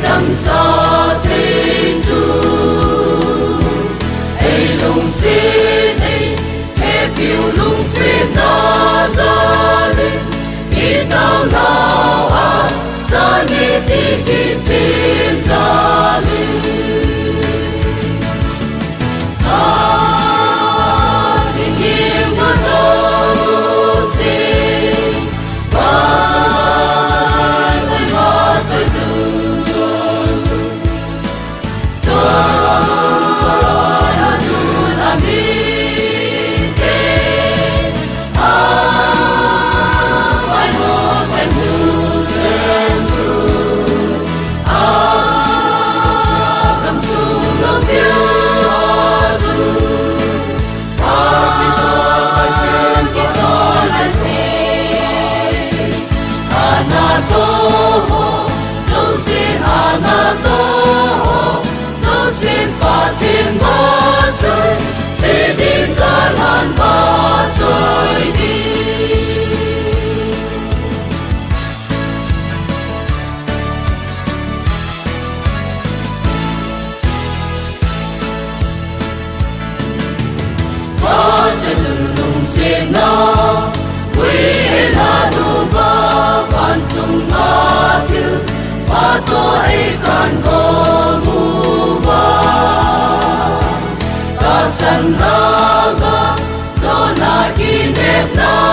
tâm sa thiên du ai lung xin ai he biểu lung xin na ra lên đi tao nào à sa nghe đi đi xin ra lên xin nhiệm mà dấu xin ba trái ba trái rừng rồi anh là mi tê phải một danh du trên du cầm súng lông phiêu thiên ba trời sẽ tìm cả lan ba trời đi ba trời rừng lùng xin nó quý là đủ ba ban chung ngã thiếu ba tôi còn có mù ba san naga zona ki nepna